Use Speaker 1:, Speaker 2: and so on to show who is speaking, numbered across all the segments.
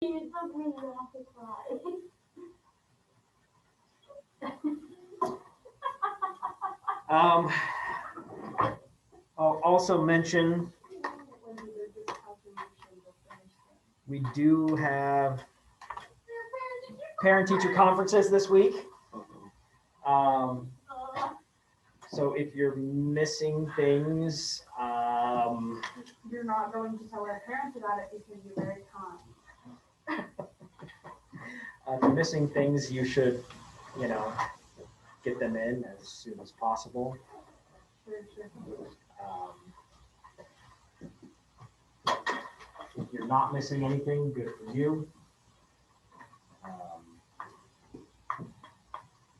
Speaker 1: It took me not to cry.
Speaker 2: I'll also mention we do have parent-teacher conferences this week. So if you're missing things,
Speaker 1: You're not going to tell our parents about it because you're very kind.
Speaker 2: if you're missing things, you should, get them in as soon as possible. If you're not missing anything, good for you.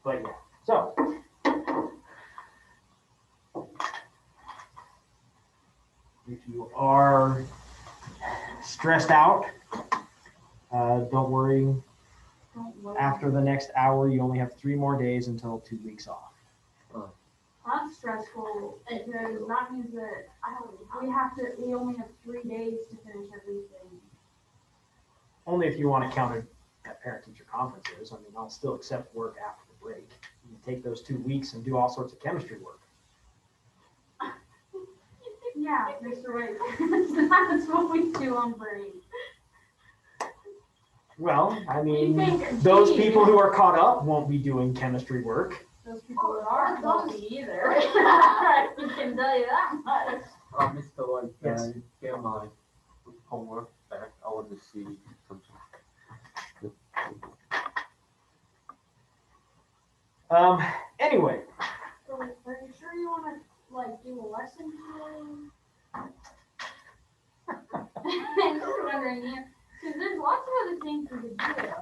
Speaker 2: But yeah, so. If you are stressed out, don't worry. After the next hour, you only have 3 more days until 2 weeks off.
Speaker 1: That's stressful because that means that we only have 3 days to finish everything.
Speaker 2: Only if you want to count it at parent-teacher conferences. I mean, I'll still accept work after the break. You can take those 2 weeks and do all sorts of chemistry work.
Speaker 1: Yeah, Mr. White. That's what we do on break.
Speaker 2: Well, I mean, those people who are caught up won't be doing chemistry work.
Speaker 1: Those people that aren't won't be either. We can tell you that much.
Speaker 3: Mr. White,
Speaker 2: Yes.
Speaker 3: get my homework back. I want to see something.
Speaker 2: Anyway.
Speaker 1: So, are you sure you want to do a lesson today? I'm just wondering, because there's lots of other things we could do.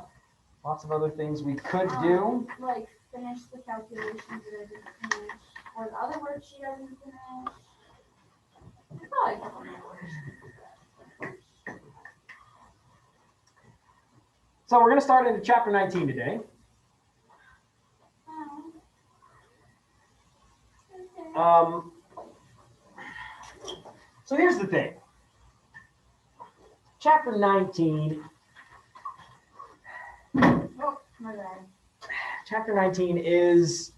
Speaker 2: Lots of other things we could do.
Speaker 1: Like finish the calculations that I didn't finish, or the other worksheet I didn't finish. There's probably a couple more worksheets.
Speaker 2: So we're going to start into chapter 19 today. So here's the thing. Chapter 19.
Speaker 1: Oh, my bad.
Speaker 2: Chapter 19 is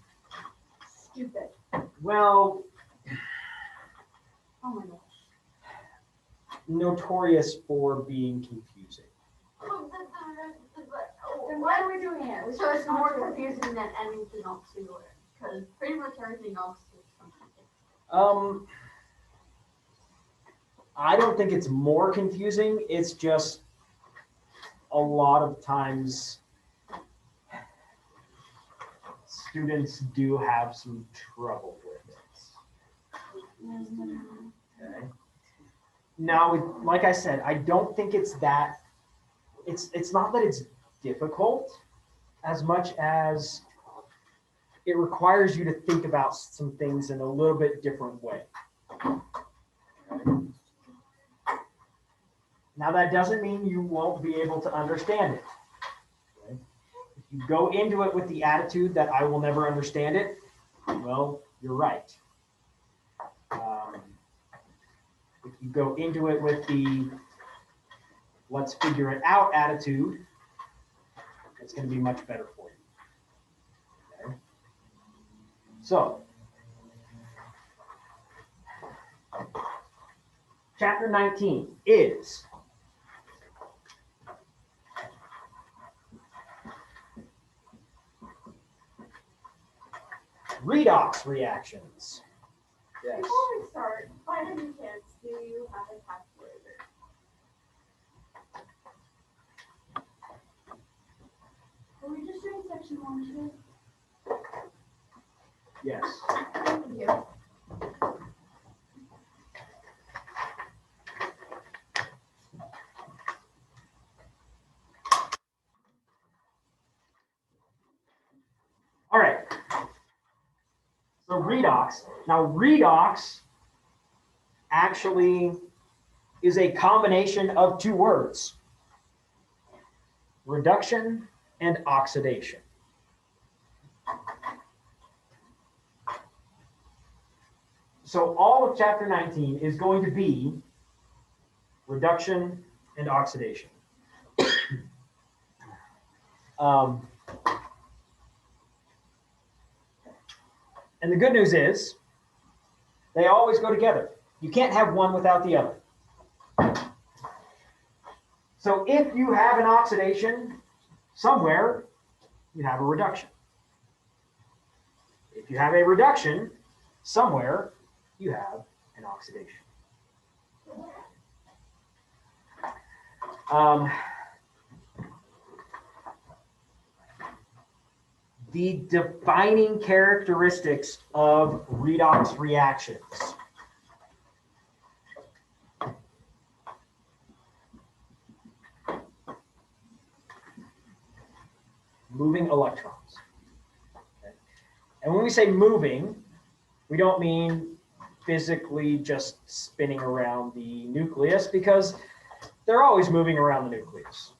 Speaker 1: Stupid.
Speaker 2: well,
Speaker 1: Oh my gosh.
Speaker 2: notorious for being confusing.
Speaker 1: Then why are we doing it?
Speaker 4: So it's more confusing than anything else we learned, because pretty much everything else is confusing.
Speaker 2: I don't think it's more confusing. It's just a lot of times students do have some trouble with it. Okay. Now, like I said, I don't think it's that. It's not that it's difficult as much as it requires you to think about some things in a little bit different way. Okay. Now, that doesn't mean you won't be able to understand it. Okay. If you go into it with the attitude that I will never understand it, well, you're right. If you go into it with the let's figure it out attitude, it's going to be much better for you. Okay. So, chapter 19 is redox reactions. Yes.
Speaker 4: Before we start, by any chance, do you have a calculator?
Speaker 1: Are we just doing section 1 today?
Speaker 2: Yes.
Speaker 4: Thank you.
Speaker 2: All right. So redox. Now redox actually is a combination of 2 words: reduction and oxidation. So all of chapter 19 is going to be reduction and oxidation. And the good news is they always go together. You can't have one without the other. So if you have an oxidation somewhere, you have a reduction. If you have a reduction somewhere, you have an oxidation. The defining characteristics of redox reactions. Moving electrons. Okay. And when we say moving, we don't mean physically just spinning around the nucleus, because they're always moving around the nucleus.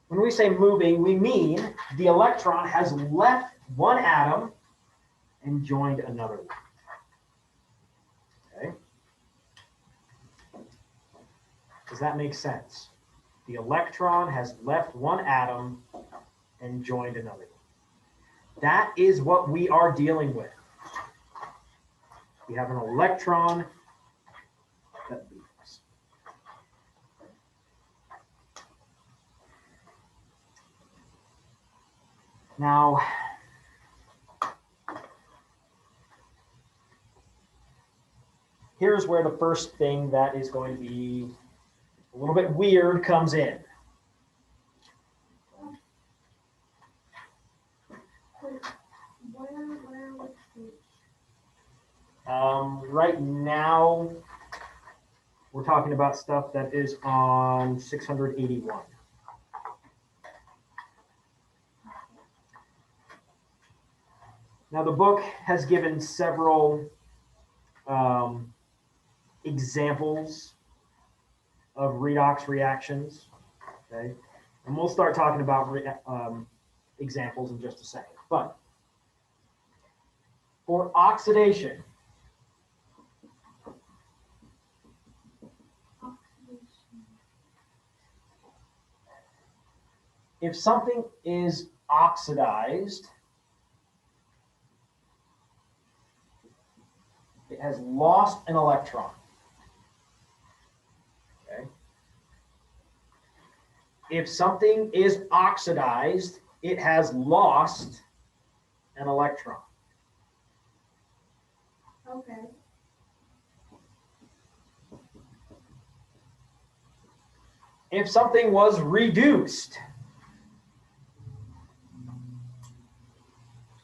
Speaker 2: When we say moving, we mean the electron has left one atom and joined another one. Okay? Does that make sense? The electron has left one atom and joined another one. That is what we are dealing with. We have an electron that leaves. Now, here's where the first thing that is going to be a little bit weird comes in. Right now, we're talking about stuff that is on 681. Now, the book has given several examples of redox reactions. Okay, and we'll start talking about examples in just a second. But for oxidation, if something is oxidized, it has lost an electron. Okay. If something is oxidized, it has lost an electron.
Speaker 1: Okay.
Speaker 2: If something was reduced,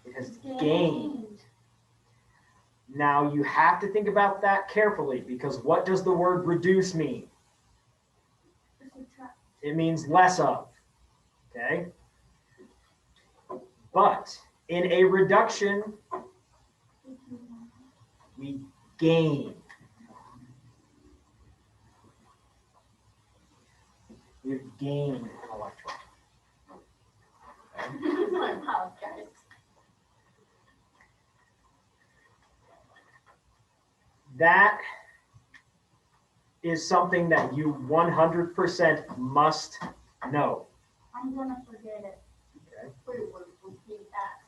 Speaker 2: it has gained. Now you have to think about that carefully, because what does the word reduce mean? It means less of. Okay? But in a reduction, we gain. We've gained an electron.
Speaker 4: My mouth, guys.
Speaker 2: That is something that you 100% must know.
Speaker 1: I'm gonna forget it.
Speaker 2: Okay.
Speaker 4: Wait, repeat that.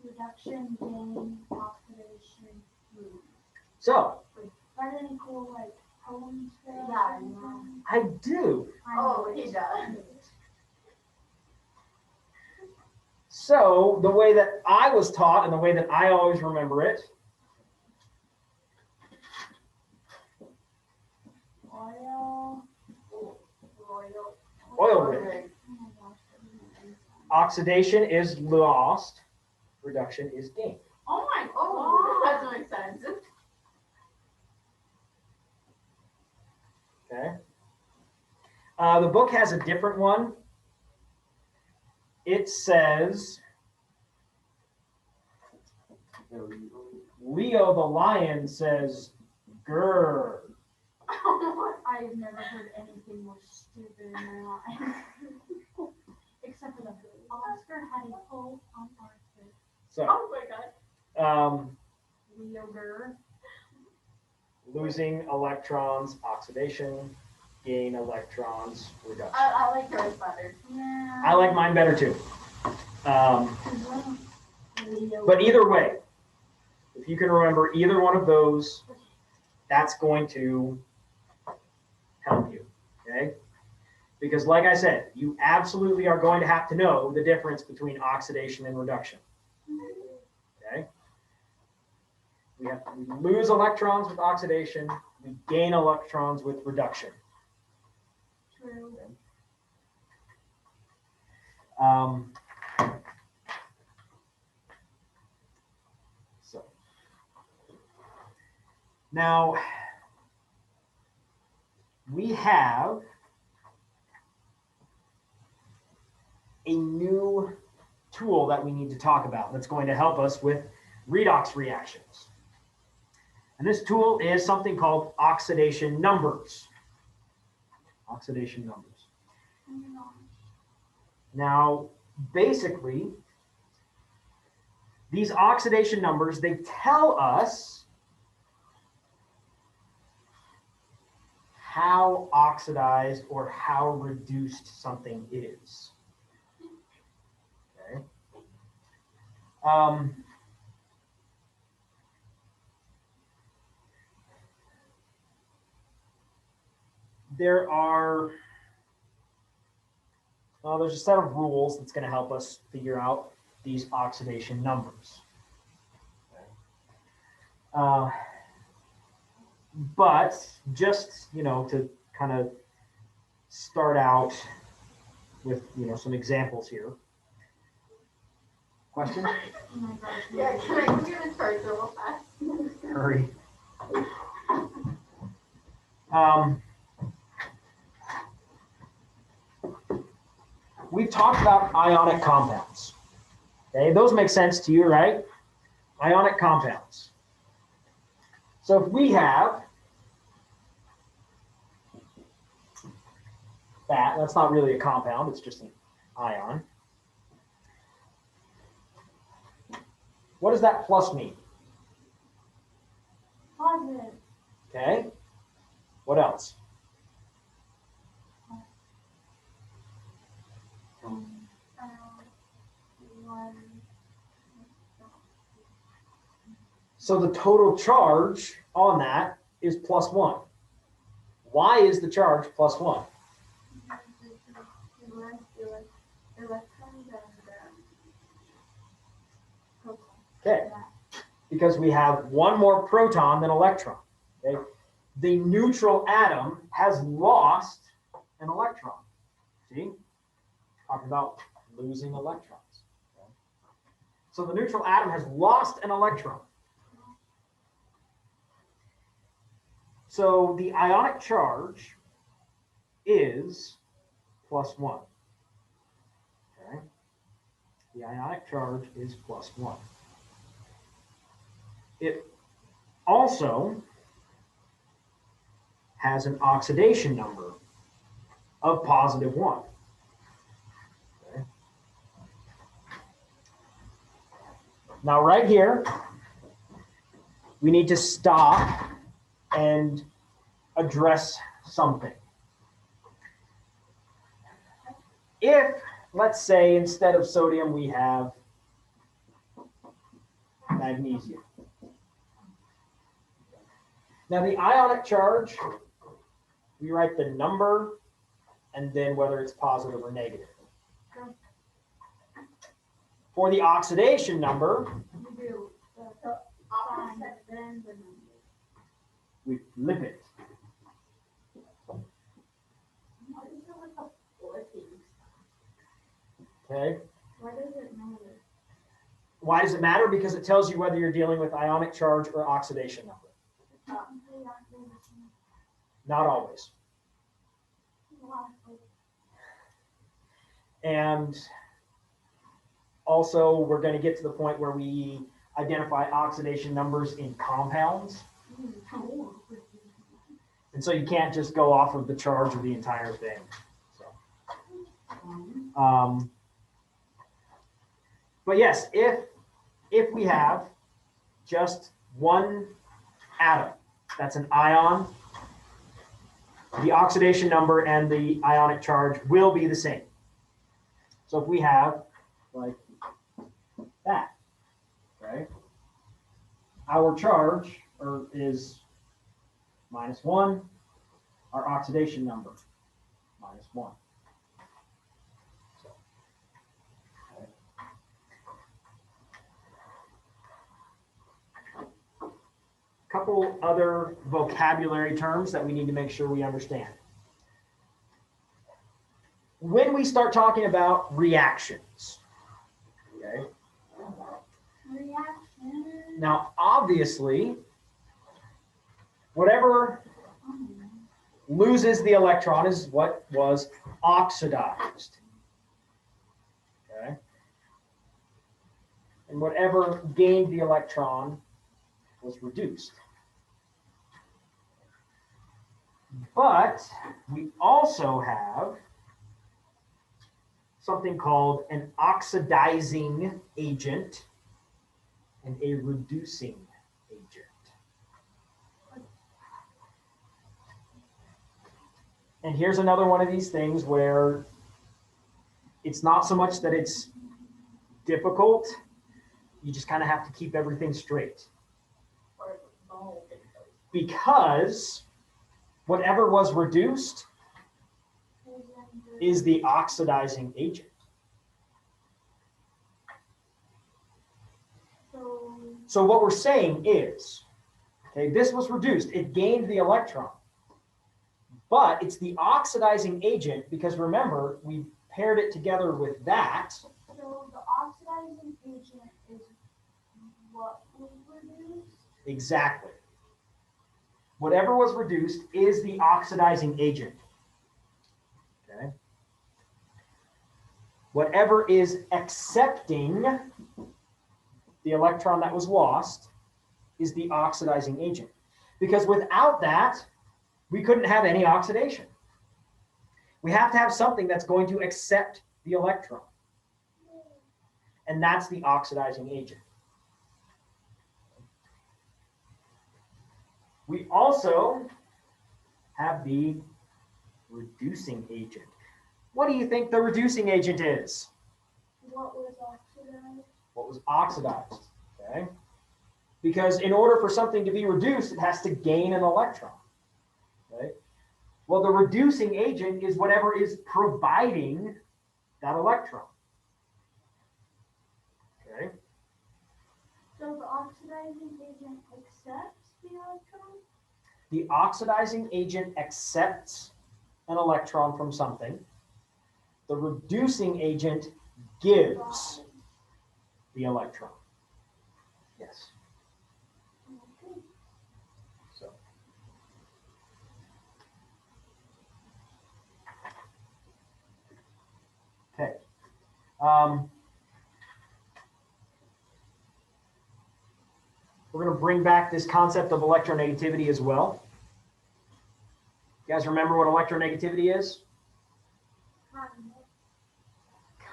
Speaker 1: Reduction, gain, oxidation, move.
Speaker 2: So,
Speaker 1: Got any cool like poems for us?
Speaker 4: Yeah, I know.
Speaker 2: I do.
Speaker 4: Oh, he does.
Speaker 2: So, the way that I was taught and the way that I always remember it, oil rig.
Speaker 1: Oh my gosh,
Speaker 2: Oxidation is lost, reduction is gained.
Speaker 4: Oh my, that doesn't make sense.
Speaker 2: Okay. The book has a different one. It says, Leo the lion says, grr.
Speaker 1: I've never heard anything more stupid in my life. Except for the Oscar had a pull on Arthur.
Speaker 2: So,
Speaker 4: Oh my god.
Speaker 1: Leo Gurr.
Speaker 2: losing electrons, oxidation. gain electrons reduction.
Speaker 4: I like yours better.
Speaker 1: Yeah.
Speaker 2: I like mine better too. But either way, if you can remember either one of those, that's going to help you, okay? Because like I said, you absolutely are going to have to know the difference between oxidation and reduction, okay? We lose electrons with oxidation, we gain electrons with reduction.
Speaker 1: True.
Speaker 2: So now we have a new tool that we need to talk about that's going to help us with redox reactions. And this tool is something called oxidation numbers. Oxidation numbers. Now, basically, these oxidation numbers, they tell us how oxidized or how reduced something is. Okay. There's a set of rules that's going to help us figure out these oxidation numbers. Okay. But just, to kind of start out with, some examples here. Question?
Speaker 4: Yeah, can I go get a charger real fast?
Speaker 2: Hurry. We've talked about ionic compounds. Okay, those make sense to you, right? Ionic compounds. So if we have that's not really a compound, it's just an ion. What does that plus mean?
Speaker 1: Positive.
Speaker 2: Okay. What else? So the total charge on that is +1. Why is the charge +1? Okay, because we have one more proton than electron. Okay, the neutral atom has lost an electron. See, talking about losing electrons. Okay. So the neutral atom has lost an electron. So the ionic charge is +1. Okay, the ionic charge is +1. It also has an oxidation number of +1. Okay. Now right here, we need to stop and address something. If, let's say, instead of sodium, we have magnesium. Now the ionic charge, we write the number and then whether it's positive or negative. For the oxidation number, we flip it. Okay.
Speaker 1: Why does it matter?
Speaker 2: Why does it matter? Because it tells you whether you're dealing with ionic charge or oxidation number. Not always. And also, we're going to get to the point where we identify oxidation numbers in compounds. And so you can't just go off of the charge of the entire thing. So, but yes, if we have just one atom, that's an ion, the oxidation number and the ionic charge will be the same. So if we have like that, okay, our charge is -1, our oxidation number -1. So, okay. Couple other vocabulary terms that we need to make sure we understand. When we start talking about reactions, okay?
Speaker 1: Reaction.
Speaker 2: Now, obviously, whatever loses the electron is what was oxidized, okay? And whatever gained the electron was reduced. But we also have something called an oxidizing agent and a reducing agent. And here's another one of these things where it's not so much that it's difficult, you just kind of have to keep everything straight. Because whatever was reduced is the oxidizing agent. So what we're saying is, okay, this was reduced, it gained the electron, but it's the oxidizing agent because remember, we paired it together with that.
Speaker 1: So the oxidizing agent is what was reduced?
Speaker 2: Exactly. Whatever was reduced is the oxidizing agent. Okay. Whatever is accepting the electron that was lost is the oxidizing agent. Because without that, we couldn't have any oxidation. We have to have something that's going to accept the electron. And that's the oxidizing agent. We also have the reducing agent. What do you think the reducing agent is?
Speaker 1: What was oxidized?
Speaker 2: What was oxidized, okay? Because in order for something to be reduced, it has to gain an electron, okay? Well, the reducing agent is whatever is providing that electron, okay?
Speaker 1: So the oxidizing agent accepts the electron?
Speaker 2: The oxidizing agent accepts an electron from something. The reducing agent gives the electron. Yes.
Speaker 1: Okay.
Speaker 2: So. Okay. We're going to bring back this concept of electronegativity as well. You guys remember what electronegativity is?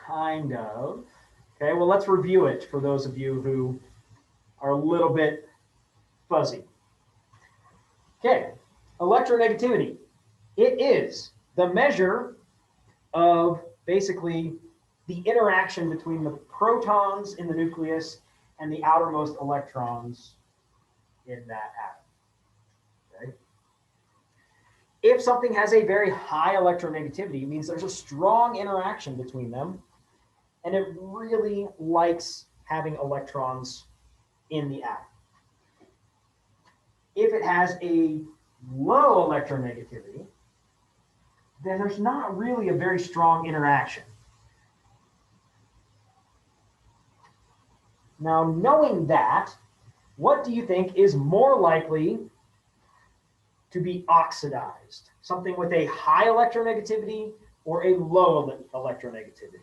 Speaker 2: Kind of. Okay, well, let's review it for those of you who are a little bit fuzzy. Okay, electronegativity. It is the measure of basically the interaction between the protons in the nucleus and the outermost electrons in that atom. Okay? If something has a very high electronegativity, it means there's a strong interaction between them, and it really likes having electrons in the atom. If it has a low electronegativity, then there's not really a very strong interaction. Now, knowing that, what do you think is more likely to be oxidized? Something with a high electronegativity or a low electronegativity?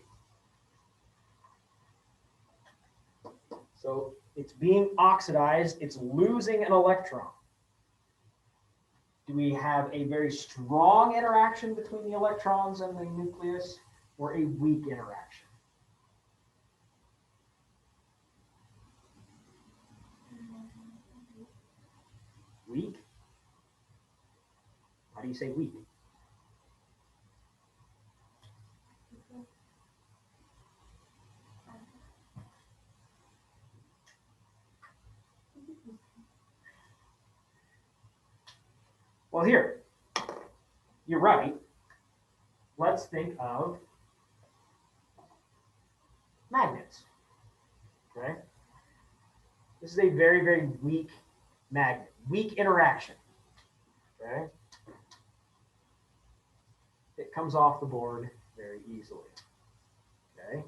Speaker 2: So it's being oxidized, it's losing an electron. Do we have a very strong interaction between the electrons and the nucleus or a weak interaction? Weak? How do you say weak? Well, here, you're right. Let's think of magnets. Okay? This is a very, very weak magnet, weak interaction. Okay? It comes off the board very easily. Okay?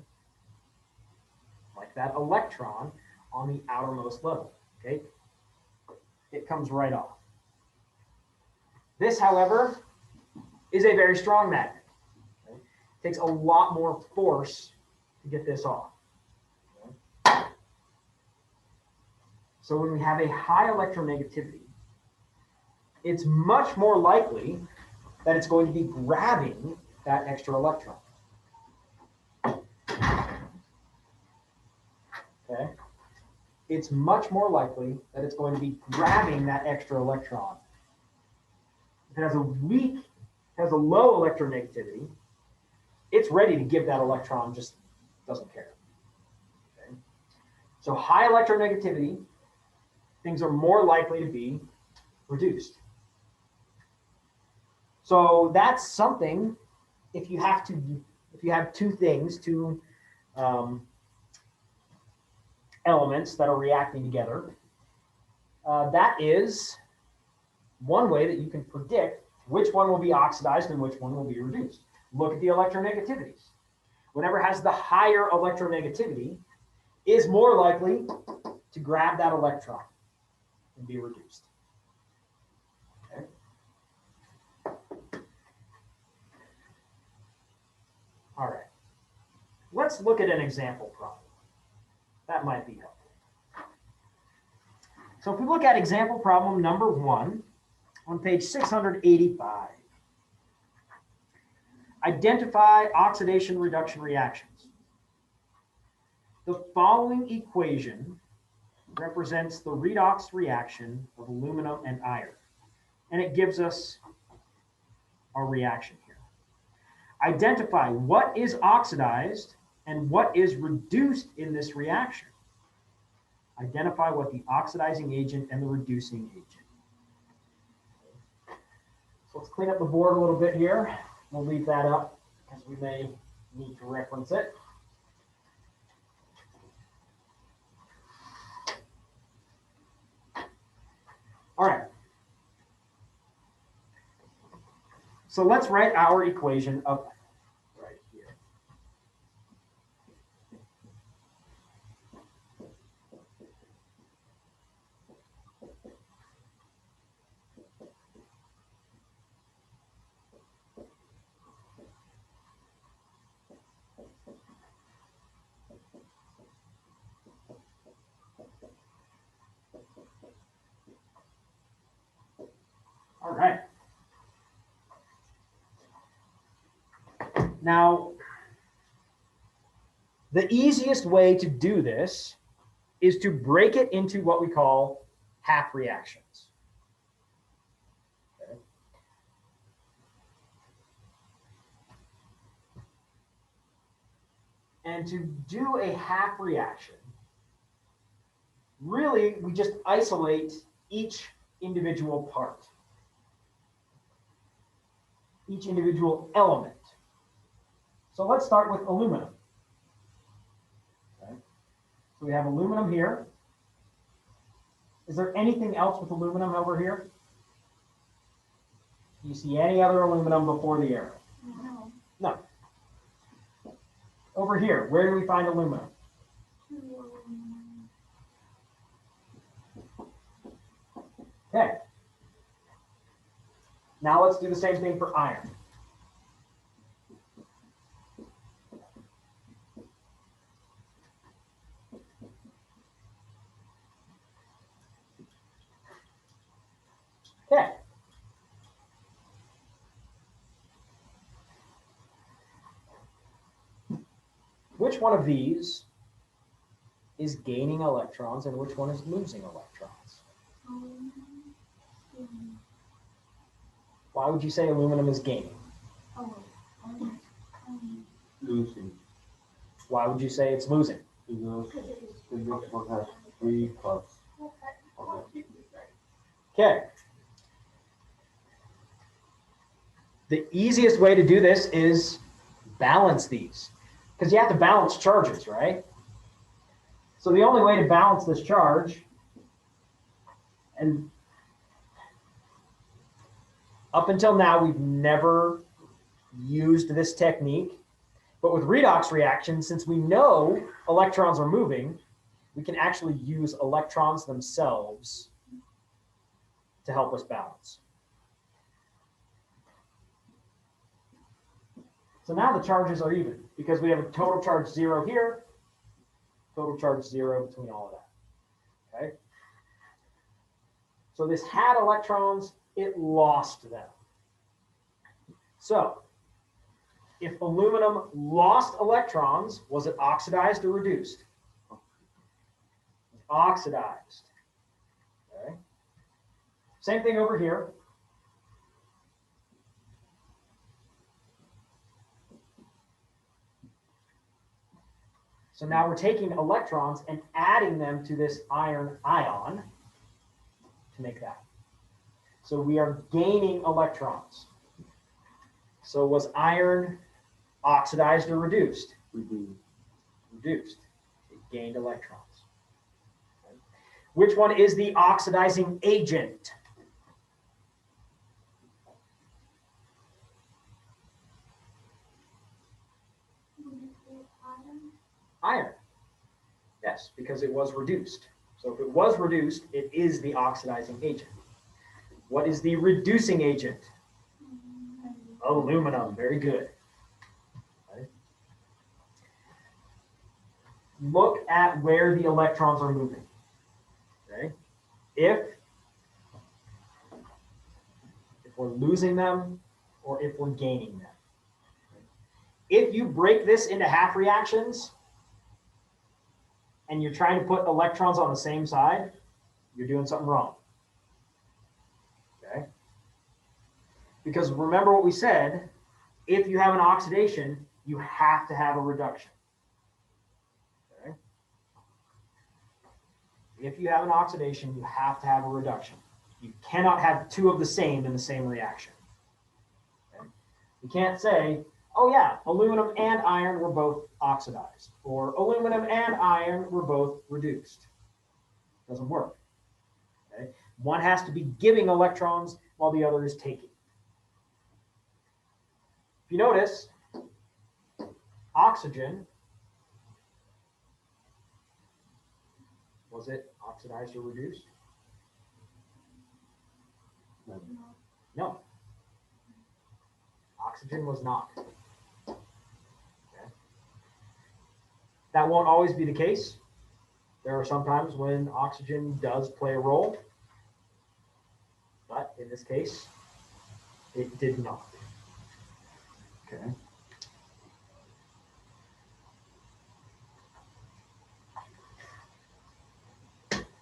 Speaker 2: Like that electron on the outermost level. Okay? It comes right off. This, however, is a very strong magnet. Okay? It takes a lot more force to get this off. Okay? So when we have a high electronegativity, it's much more likely that it's going to be grabbing that extra electron. Okay? It's much more likely that it's going to be grabbing that extra electron. If it has a low electronegativity, it's ready to give that electron, just doesn't care. Okay? So high electronegativity, things are more likely to be reduced. So that's something, if you have two things, elements that are reacting together, that is one way that you can predict which one will be oxidized and which one will be reduced. Look at the electronegativities. Whatever has the higher electronegativity is more likely to grab that electron and be reduced. Okay. All right. Let's look at an example problem. That might be helpful. So if we look at example problem number 1 on page 685, identify oxidation reduction reactions. The following equation represents the redox reaction of aluminum and iron, and it gives us our reaction here. Identify what is oxidized and what is reduced in this reaction. Identify what the oxidizing agent and the reducing agent. So let's clean up the board a little bit here. We'll leave that up because we may need to reference it. All right. So let's write our equation up right here. All right. Now, the easiest way to do this is to break it into what we call half reactions. Okay. And to do a half reaction, really, we just isolate each individual part, each individual element. So let's start with aluminum. Okay. So we have aluminum here. Is there anything else with aluminum over here? Do you see any other aluminum before the arrow?
Speaker 1: No.
Speaker 2: No. Over here, where do we find aluminum? Okay. Now let's do the same thing for iron. Okay. Which one of these is gaining electrons and which one is losing electrons?
Speaker 1: Oh,
Speaker 2: Why would you say aluminum is gaining?
Speaker 1: oh,
Speaker 3: Losing losing
Speaker 2: Why would you say it's losing?
Speaker 3: because the next one has 3 plus. Okay.
Speaker 2: Okay. The easiest way to do this is balance these, because you have to balance charges, right? So the only way to balance this charge, and up until now, we've never used this technique, but with redox reactions, since we know electrons are moving, we can actually use electrons themselves to help us balance. So now the charges are even because we have a total charge 0 here, total charge 0 between all of that, okay? So this had electrons, it lost them. So if aluminum lost electrons, was it oxidized or reduced? Oxidized, okay? Same thing over here. So now we're taking electrons and adding them to this iron ion to make that. So we are gaining electrons. So was iron oxidized or reduced? Reduced. It gained electrons. Okay. Which one is the oxidizing agent? Iron. Yes, because it was reduced. So if it was reduced, it is the oxidizing agent. What is the reducing agent? Aluminum. Very good. Okay. Look at where the electrons are moving. Okay. If we're losing them or if we're gaining them. If you break this into half reactions and you're trying to put electrons on the same side, you're doing something wrong. Okay? Because remember what we said, if you have an oxidation, you have to have a reduction. Okay? If you have an oxidation, you have to have a reduction. You cannot have two of the same in the same reaction. Okay? You can't say, oh yeah, aluminum and iron were both oxidized, or aluminum and iron were both reduced. Doesn't work. Okay? One has to be giving electrons while the other is taking. If you notice, oxygen, was it oxidized or reduced? No. Oxygen was not. Okay. That won't always be the case. There are some times when oxygen does play a role, but in this case, it did not. Okay.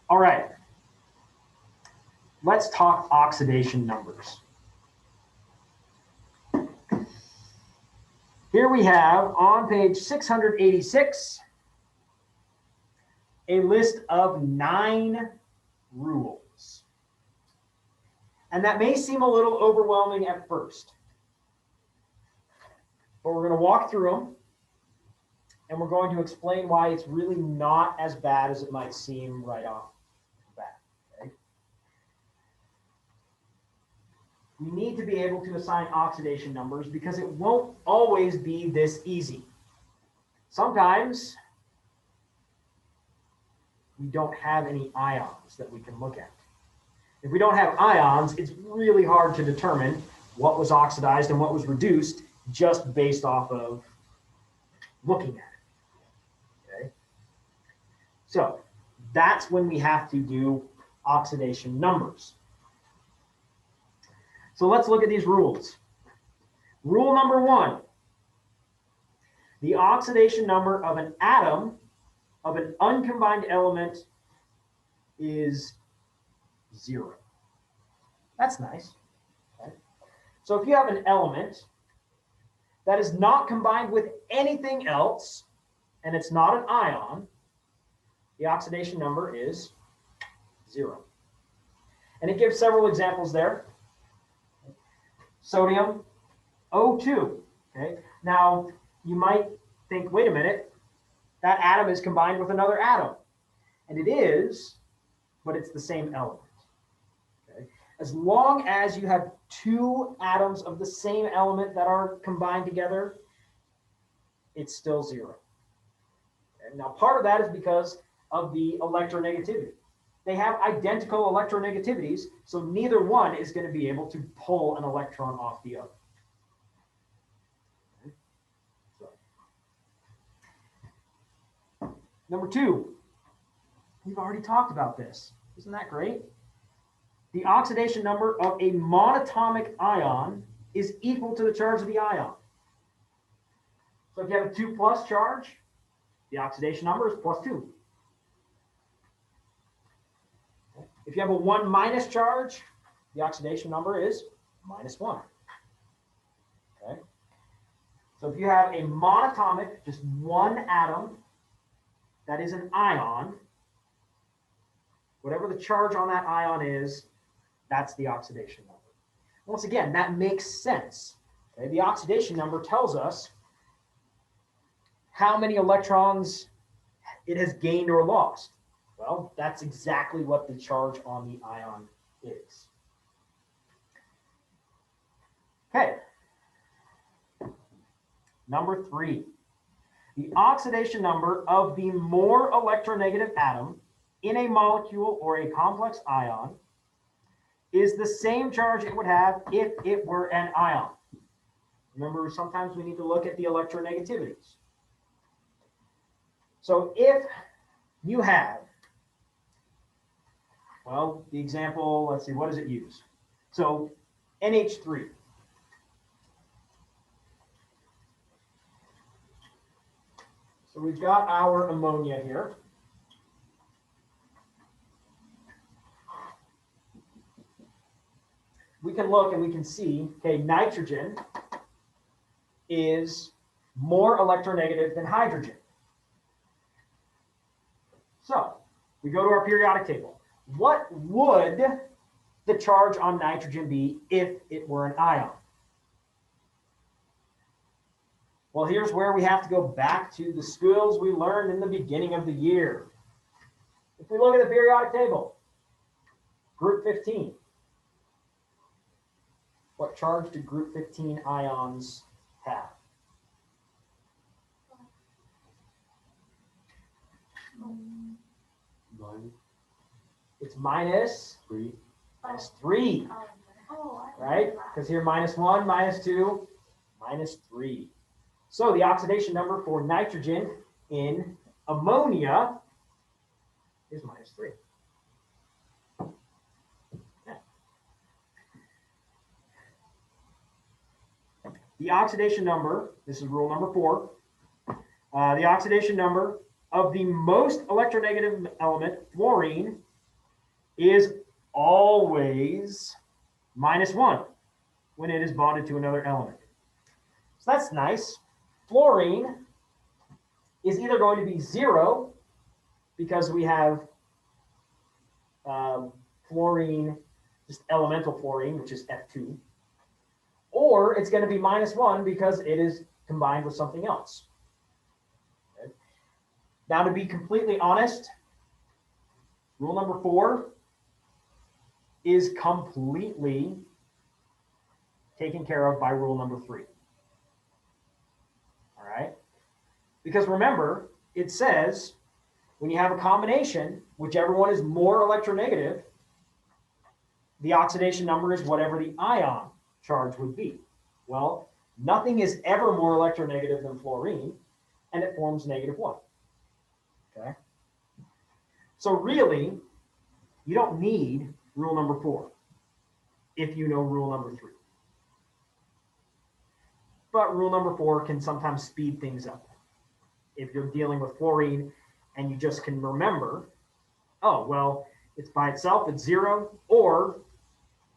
Speaker 2: All right. Let's talk oxidation numbers. Here we have on page 686 a list of 9 rules. And that may seem a little overwhelming at first, but we're going to walk through them and we're going to explain why it's really not as bad as it might seem right off the bat. Okay? We need to be able to assign oxidation numbers because it won't always be this easy. Sometimes we don't have any ions that we can look at. If we don't have ions, it's really hard to determine what was oxidized and what was reduced just based off of looking at it. Okay? So that's when we have to do oxidation numbers. So let's look at these rules. Rule number 1, the oxidation number of an atom of an uncombined element is 0. That's nice. Okay? So if you have an element that is not combined with anything else, and it's not an ion, the oxidation number is 0. And it gives several examples there. Sodium, O2. Okay. Now, you might think, wait a minute, that atom is combined with another atom. And it is, but it's the same element. Okay. As long as you have 2 atoms of the same element that are combined together, it's still 0. And now, part of that is because of the electronegativity. They have identical electronegativities, so neither one is going to be able to pull an electron off the other. Okay. So. Number 2, we've already talked about this. Isn't that great? The oxidation number of a monatomic ion is equal to the charge of the ion. So if you have a 2+ charge, the oxidation number is +2. If you have a 1- charge, the oxidation number is -1. Okay. So if you have a monatomic, just one atom, that is an ion, whatever the charge on that ion is, that's the oxidation number. Once again, that makes sense. Okay. The oxidation number tells us how many electrons it has gained or lost. Well, that's exactly what the charge on the ion is. Okay. Number 3, the oxidation number of the more electronegative atom in a molecule or a complex ion is the same charge it would have if it were an ion. Remember, sometimes we need to look at the electronegativities. So if you have, well, the example, let's see, what does it use? So NH3. So we've got our ammonia here. We can look and we can see, okay, nitrogen is more electronegative than hydrogen. So we go to our periodic table. What would the charge on nitrogen be if it were an ion? Well, here's where we have to go back to the skills we learned in the beginning of the year. If we look at the periodic table, group 15. What charge do group 15 ions have? It's -3. -3, right? Because here -1, -2, -3. So the oxidation number for nitrogen in ammonia is -3. Okay. The oxidation number, this is rule number 4, the oxidation number of the most electronegative element, fluorine, is always -1 when it is bonded to another element. So that's nice. Fluorine is either going to be 0 because we have fluorine, just elemental fluorine, which is F2, or it's going to be -1 because it is combined with something else. Okay. Now, to be completely honest, rule number 4 is completely taken care of by rule number 3. All right? Because remember, it says when you have a combination, whichever one is more electronegative, the oxidation number is whatever the ion charge would be. Well, nothing is ever more electronegative than fluorine, and it forms -1. Okay? So really, you don't need rule number 4 if you know rule number 3. But rule number 4 can sometimes speed things up. If you're dealing with fluorine and you just can remember, oh, well, it's by itself, it's 0, or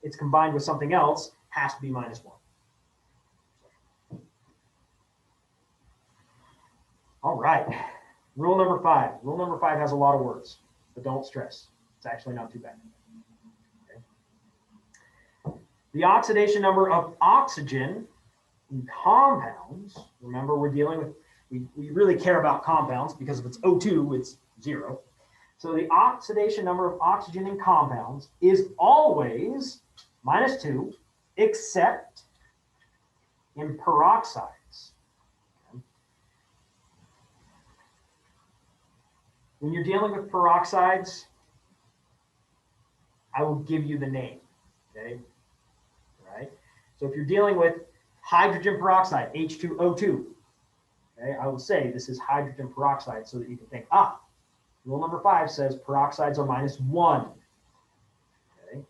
Speaker 2: it's combined with something else, has to be -1. All right. Rule number 5. Rule number 5 has a lot of words, but don't stress. It's actually not too bad. Okay. The oxidation number of oxygen in compounds, remember we're dealing with, we really care about compounds because if it's O2, it's 0. So the oxidation number of oxygen in compounds is always -2, except in peroxides. Okay. When you're dealing with peroxides, I will give you the name, okay? Right? So if you're dealing with hydrogen peroxide, H2O2, okay, I will say this is hydrogen peroxide so that you can think, rule number 5 says peroxides are -1. Okay.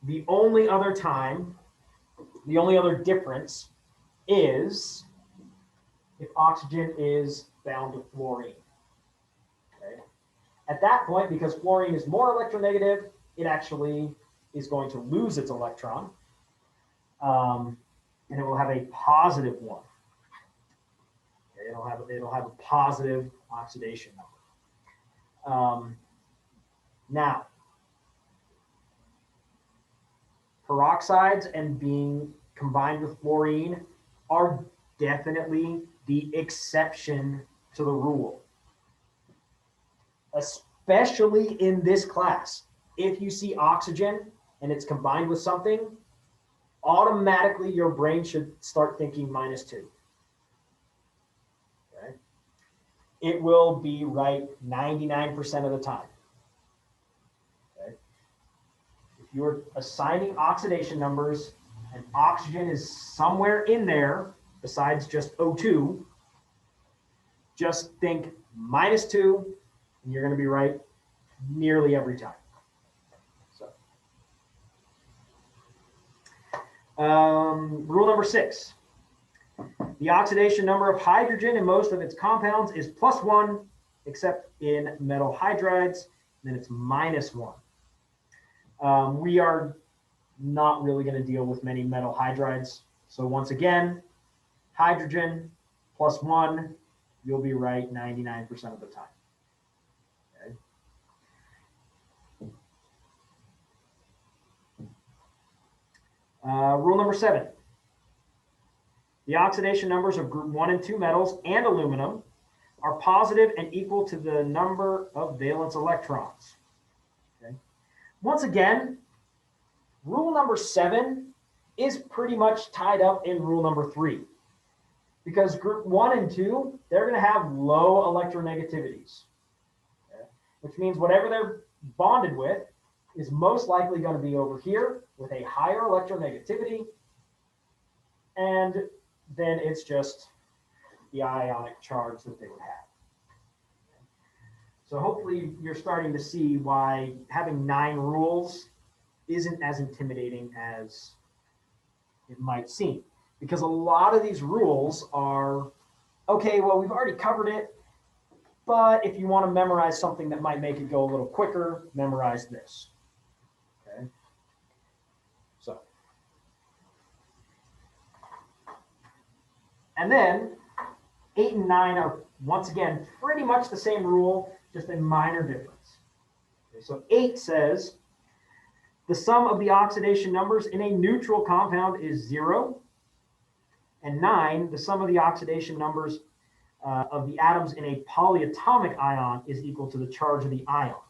Speaker 2: The only other difference is if oxygen is bound to fluorine. Okay. At that point, because fluorine is more electronegative, it actually is going to lose its electron, and it will have a positive one. Okay, it'll have a positive oxidation number. Now, peroxides and being combined with fluorine are definitely the exception to the rule, especially in this class. If you see oxygen and it's combined with something, automatically your brain should start thinking -2. Okay? It will be right 99% of the time. Okay? If you're assigning oxidation numbers and oxygen is somewhere in there besides just O2, just think -2 and you're going to be right nearly every time. So, rule number 6. The oxidation number of hydrogen in most of its compounds is +1, except in metal hydrides, then it's -1. We are not really going to deal with many metal hydrides. So once again, hydrogen +1, you'll be right 99% of the time. Okay. Rule number 7. The oxidation numbers of group 1 and 2 metals and aluminum are positive and equal to the number of valence electrons. Okay. Once again, rule number 7 is pretty much tied up in rule number 3. Because group 1 and 2, they're going to have low electronegativities. Okay. Which means whatever they're bonded with is most likely going to be over here with a higher electronegativity. And then it's just the ionic charge that they would have. So hopefully you're starting to see why having 9 rules isn't as intimidating as it might seem. Because a lot of these rules are, okay, well, we've already covered it, but if you want to memorize something that might make it go a little quicker, memorize this. Okay. So. And then 8 and 9 are, once again, pretty much the same rule, just a minor difference. Okay, so 8 says, the sum of the oxidation numbers in a neutral compound is 0. And 9, the sum of the oxidation numbers of the atoms in a polyatomic ion is equal to the charge of the ion.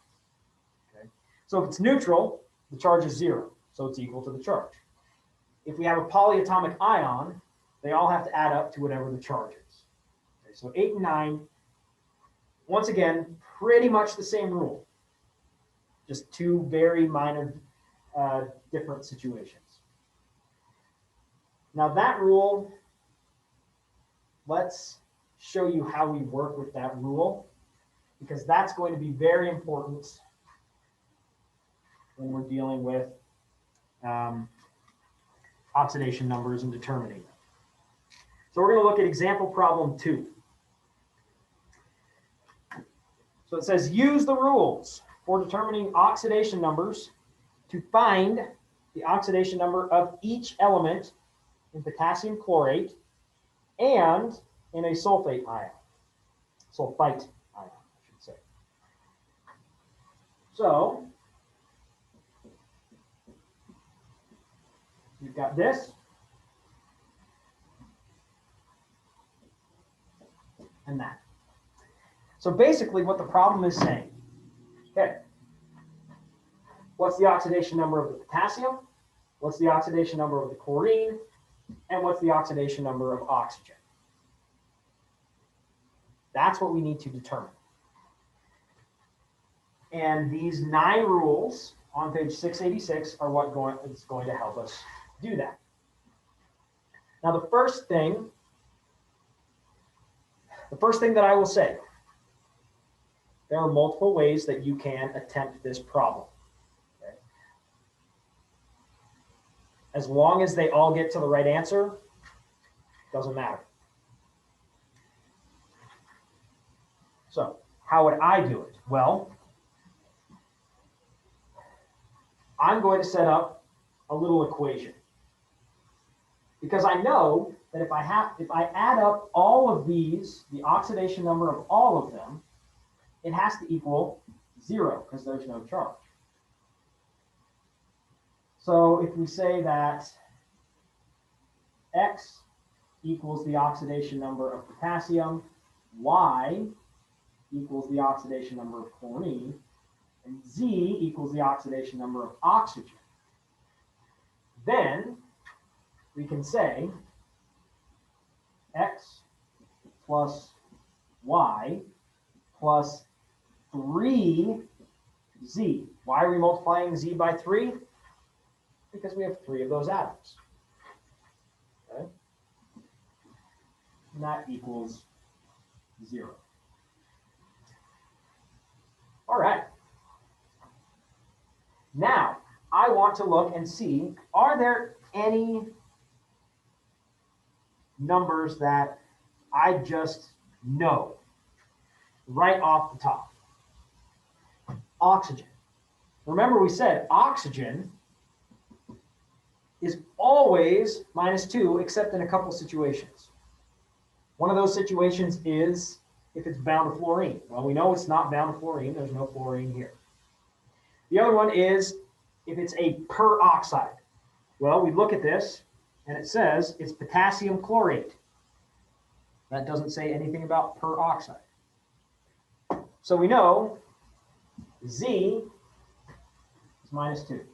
Speaker 2: Okay? So if it's neutral, the charge is 0, so it's equal to the charge. If we have a polyatomic ion, they all have to add up to whatever the charge is. Okay, so 8 and 9, once again, pretty much the same rule, just 2 very minor different situations. Now that rule, let's show you how we work with that rule, because that's going to be very important when we're dealing with oxidation numbers and determining them. So we're going to look at example problem 2. So it says, use the rules for determining oxidation numbers to find the oxidation number of each element in potassium chlorate and in a sulfite ion, I should say. So you've got this and that. So basically what the problem is saying, okay, what's the oxidation number of the potassium? What's the oxidation number of the chlorine? And what's the oxidation number of oxygen? That's what we need to determine. And these 9 rules on page 686 are what is going to help us do that. Now, the first thing that I will say, there are multiple ways that you can attempt this problem. Okay? As long as they all get to the right answer, doesn't matter. So, how would I do it? Well, I'm going to set up a little equation. Because I know that if I add up all of these, the oxidation number of all of them, it has to equal 0 because there's no charge. So if we say that X equals the oxidation number of potassium, Y equals the oxidation number of chlorine, and Z equals the oxidation number of oxygen, then we can say X plus Y plus 3Z. Why are we multiplying Z by 3? Because we have 3 of those atoms. Okay? And that equals 0. All right. Now, I want to look and see, are there any numbers that I just know right off the top? Oxygen. Remember we said oxygen is always -2 except in a couple situations. One of those situations is if it's bound to fluorine. Well, we know it's not bound to fluorine. There's no fluorine here. The other one is if it's a peroxide. Well, we look at this and it says it's potassium chlorate. That doesn't say anything about peroxide. So we know Z is -2.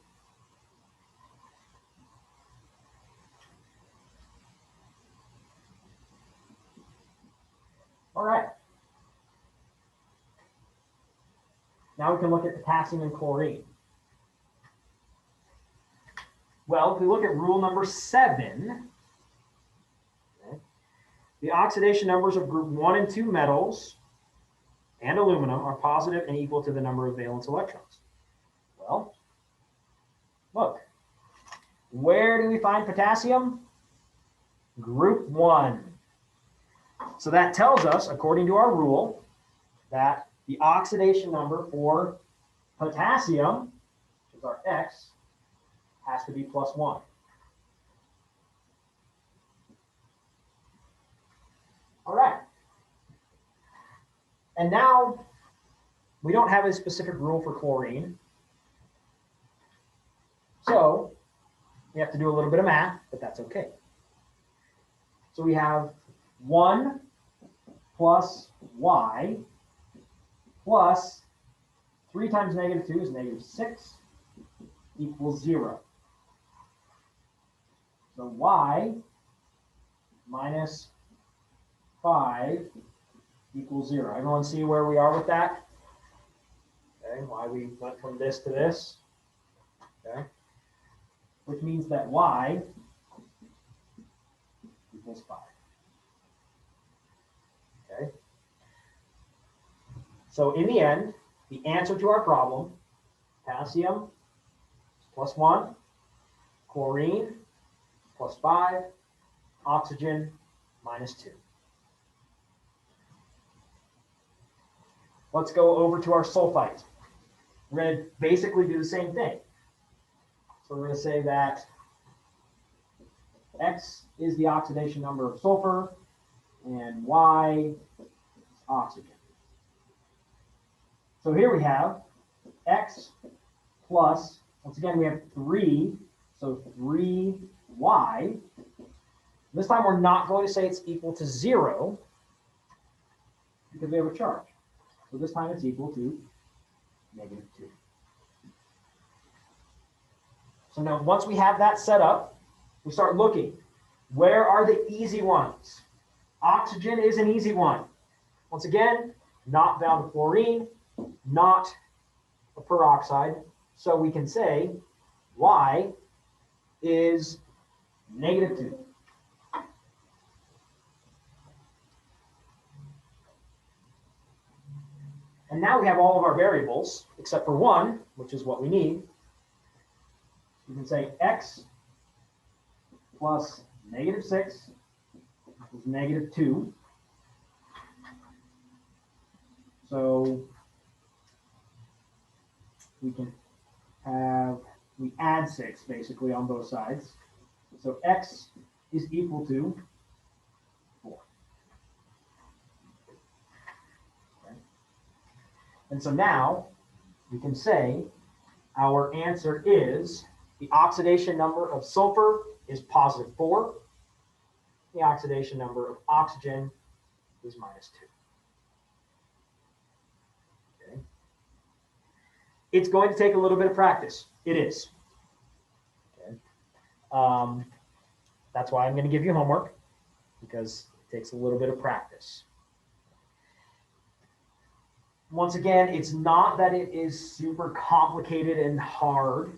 Speaker 2: All right. Now we can look at potassium and chlorine. Well, if we look at rule number 7, okay, the oxidation numbers of group 1 and 2 metals and aluminum are positive and equal to the number of valence electrons. Well, look, where do we find potassium? Group 1. So that tells us, according to our rule, that the oxidation number for potassium, which is our X, has to be +1. All right. And now we don't have a specific rule for chlorine. So we have to do a little bit of math, but that's okay. So we have 1 plus Y plus 3 times -2 is -6 equals 0. So Y minus 5 equals 0. Everyone see where we are with that? Okay, why we went from this to this? Okay, which means that Y equals 5. Okay. So in the end, the answer to our problem, potassium is +1, chlorine +5, oxygen -2. Let's go over to our sulfite. We're going to basically do the same thing. So we're going to say that X is the oxidation number of sulfur and Y is oxygen. So here we have X plus, once again, we have 3, so 3Y. This time we're not going to say it's equal to 0 because we have a charge. So this time it's equal to -2. So now once we have that set up, we start looking. Where are the easy ones? Oxygen is an easy one. Once again, not bound to fluorine, not a peroxide. So we can say Y is -2. And now we have all of our variables, except for one, which is what we need. You can say X plus -6 equals -2. So we can we add 6 basically on both sides. So X is equal to 4. Okay. And so now we can say our answer is the oxidation number of sulfur is +4. The oxidation number of oxygen is -2. Okay. It's going to take a little bit of practice. It is. Okay. That's why I'm going to give you homework, because it takes a little bit of practice. Once again, it's not that it is super complicated and hard.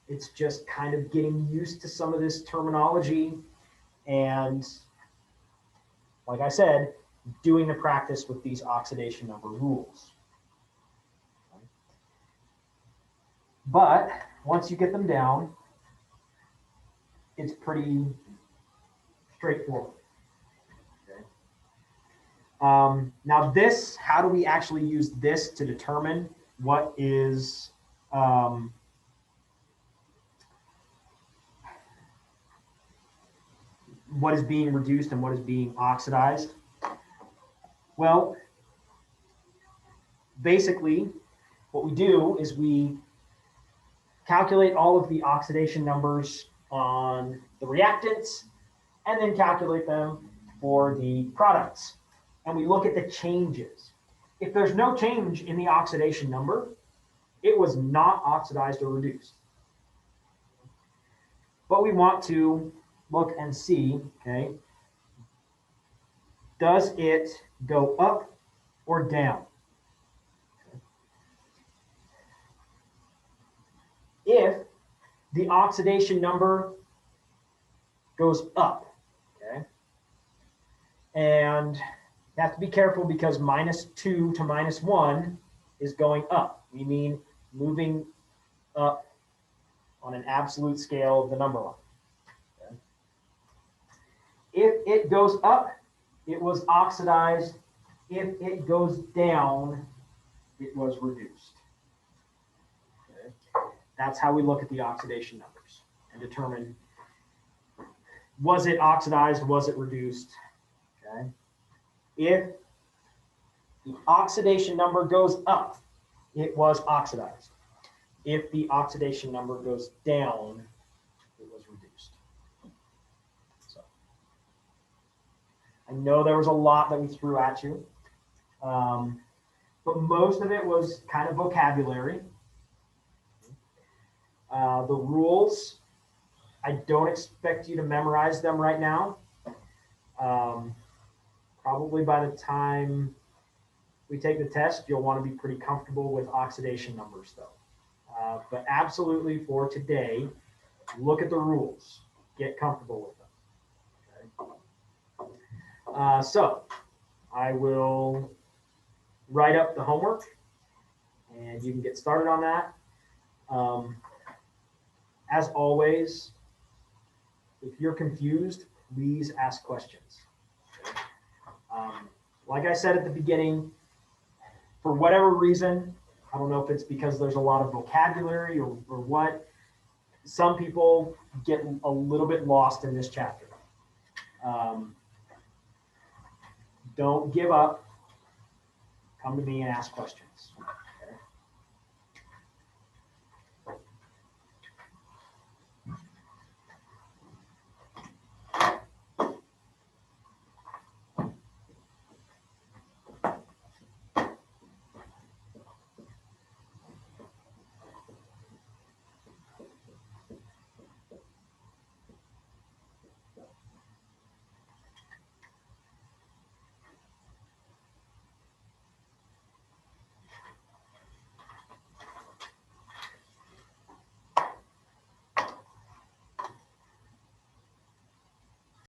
Speaker 2: It's just kind of getting used to some of this terminology and, like I said, doing the practice with these oxidation number rules. But once you get them down, it's pretty straightforward. Okay. Now this, how do we actually use this to determine what is being reduced and what is being oxidized? Well, basically, what we do is we calculate all of the oxidation numbers on the reactants and then calculate them for the products. And we look at the changes. If there's no change in the oxidation number, it was not oxidized or reduced. But we want to look and see, okay, does it go up or down? If the oxidation number goes up, okay, and you have to be careful because -2 to -1 is going up. We mean moving up on an absolute scale of the number line. Okay. If it goes up, it was oxidized. If it goes down, it was reduced. Okay. That's how we look at the oxidation numbers and determine, was it oxidized, was it reduced? Okay. If the oxidation number goes up, it was oxidized. If the oxidation number goes down, it was reduced. So I know there was a lot that we threw at you, but most of it was kind of vocabulary. The rules, I don't expect you to memorize them right now. Probably by the time we take the test, you'll want to be pretty comfortable with oxidation numbers though. But absolutely for today, look at the rules, get comfortable with them. Okay. So I will write up the homework and you can get started on that. As always, if you're confused, please ask questions. Okay. Like I said at the beginning, for whatever reason, I don't know if it's because there's a lot of vocabulary or what. Some people get a little bit lost in this chapter. Don't give up. Come to me and ask questions.